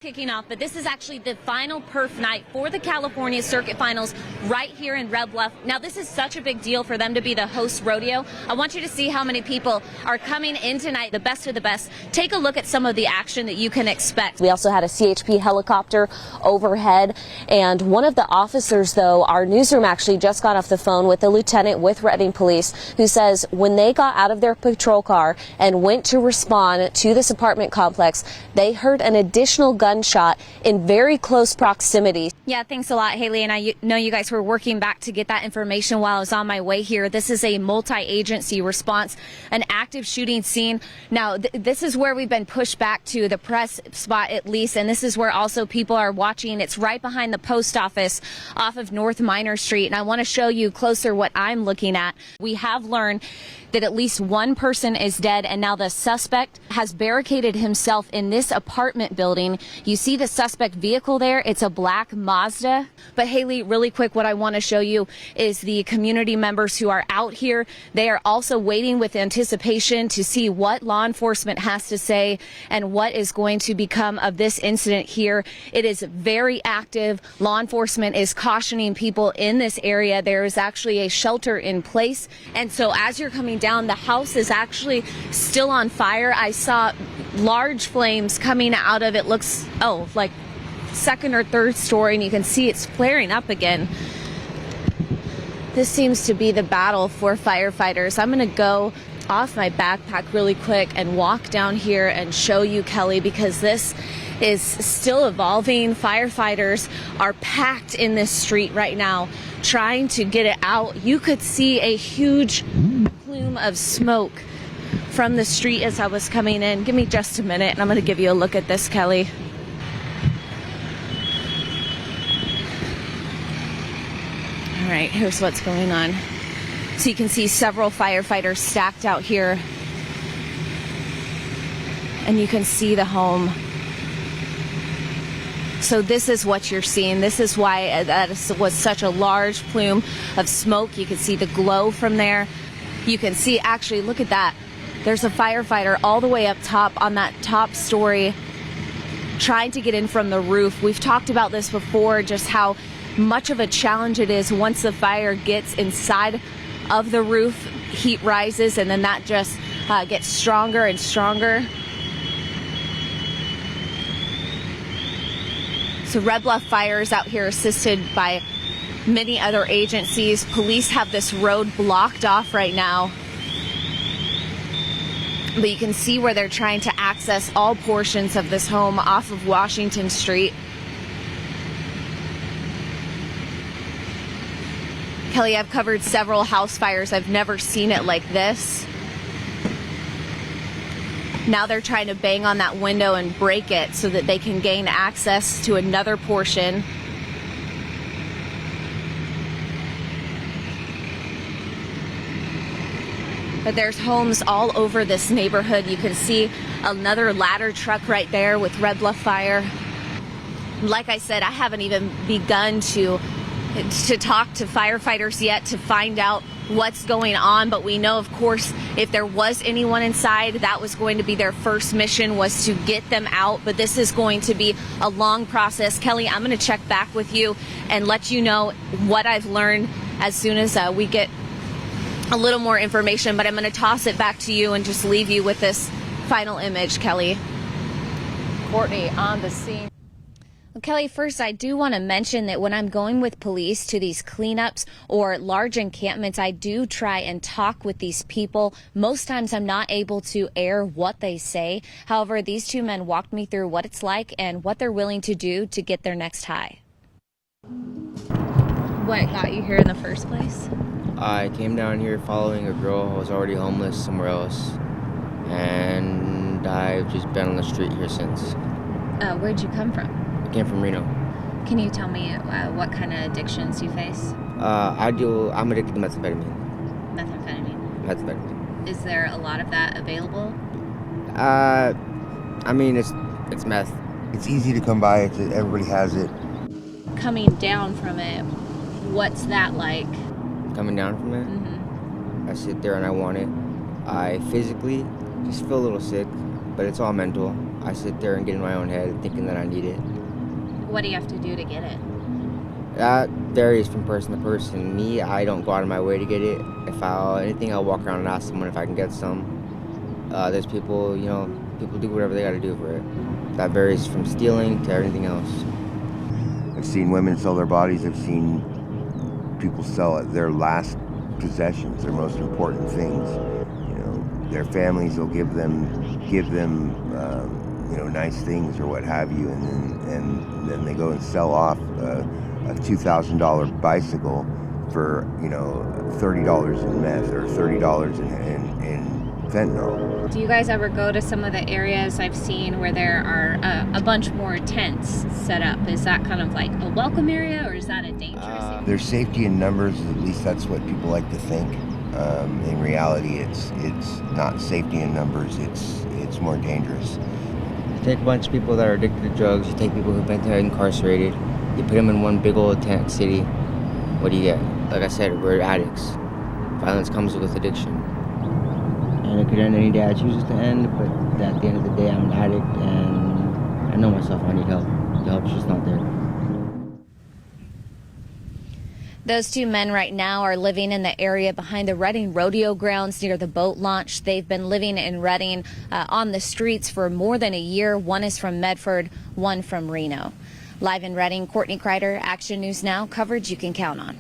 Kicking off, but this is actually the final perf night for the California Circuit Finals right here in Red Bluff. Now, this is such a big deal for them to be the host rodeo. I want you to see how many people are coming in tonight, the best of the best. Take a look at some of the action that you can expect. We also had a CHP helicopter overhead, and one of the officers, though, our newsroom actually just got off the phone with the lieutenant with Redding Police, who says when they got out of their patrol car and went to respond to this apartment complex, they heard an additional gunshot in very close proximity. Yeah, thanks a lot, Haley. And I know you guys were working back to get that information while I was on my way here. This is a multi-agency response, an active shooting scene. Now, this is where we've been pushed back to, the press spot at least, and this is where also people are watching. It's right behind the post office off of North Minor Street, and I want to show you closer what I'm looking at. We have learned that at least one person is dead, and now the suspect has barricaded himself in this apartment building. You see the suspect vehicle there? It's a black Mazda. But Haley, really quick, what I want to show you is the community members who are out here. They are also waiting with anticipation to see what law enforcement has to say and what is going to become of this incident here. It is very active. Law enforcement is cautioning people in this area. There is actually a shelter in place. And so as you're coming down, the house is actually still on fire. I saw large flames coming out of it. Looks, like second or third story, and you can see it's flaring up again. This seems to be the battle for firefighters. I'm going to go off my backpack really quick and walk down here and show you, Kelly, because this is still evolving. Firefighters are packed in this street right now trying to get it out. You could see a huge plume of smoke from the street as I was coming in. Give me just a minute and I'm going to give you a look at this, Kelly. All right, here's what's going on. So you can see several firefighters stacked out here, and you can see the home. So this is what you're seeing. This is why that was such a large plume of smoke. You can see the glow from there. You can see, actually, look at that. There's a firefighter all the way up top on that top story trying to get in from the roof. We've talked about this before, just how much of a challenge it is once the fire gets inside of the roof. Heat rises, and then that just gets stronger and stronger. So Red Bluff Fire is out here assisted by many other agencies. Police have this road blocked off right now, but you can see where they're trying to access all portions of this home off of Washington Street. Kelly, I've covered several house fires. I've never seen it like this. Now they're trying to bang on that window and break it so that they can gain access to another portion. But there's homes all over this neighborhood. You can see another ladder truck right there with Red Bluff Fire. Like I said, I haven't even begun to talk to firefighters yet to find out what's going on, but we know, of course, if there was anyone inside, that was going to be their first mission, was to get them out. But this is going to be a long process. Kelly, I'm going to check back with you and let you know what I've learned as soon as we get a little more information, but I'm going to toss it back to you and just leave you with this final image, Kelly. Courtney on the scene. Well, Kelly, first, I do want to mention that when I'm going with police to these cleanups or large encampments, I do try and talk with these people. Most times I'm not able to air what they say. However, these two men walked me through what it's like and what they're willing to do to get their next high. What got you here in the first place? I came down here following a girl who was already homeless somewhere else, and I've just been on the street here since. Where'd you come from? I came from Reno. Can you tell me what kind of addictions you face? I'm addicted to methamphetamine. Methamphetamine. Is there a lot of that available? I mean, it's meth. It's easy to come by. Everybody has it. Coming down from it, what's that like? Coming down from it? Mm-hmm. I sit there and I want it. I physically just feel a little sick, but it's all mental. I sit there and get in my own head thinking that I need it. What do you have to do to get it? That varies from person to person. Me, I don't go out of my way to get it. If I'll walk around and ask someone if I can get some. There's people, people do whatever they got to do for it. That varies from stealing to everything else. I've seen women sell their bodies. I've seen people sell their last possessions, their most important things. Their families will give them nice things or what have you, and then they go and sell off a $2,000 bicycle for $30 in meth or $30 in fentanyl. Do you guys ever go to some of the areas I've seen where there are a bunch more tents set up? Is that kind of like a welcome area, or is that a dangerous area? There's safety in numbers, at least that's what people like to think. In reality, it's not safety in numbers, it's more dangerous. You take a bunch of people that are addicted to drugs, you take people who've been incarcerated, you put them in one big old tent city. What do you get? Like I said, we're addicts. Violence comes with addiction. And it could end any day I choose it to end, but at the end of the day, I'm an addict, and I know myself I need help. The help's just not there. Those two men right now are living in the area behind the Redding rodeo grounds near the boat launch. They've been living in Redding on the streets for more than a year. One is from Medford, one from Reno. Live in Redding, Courtney Kreider, Action News Now, coverage you can count on.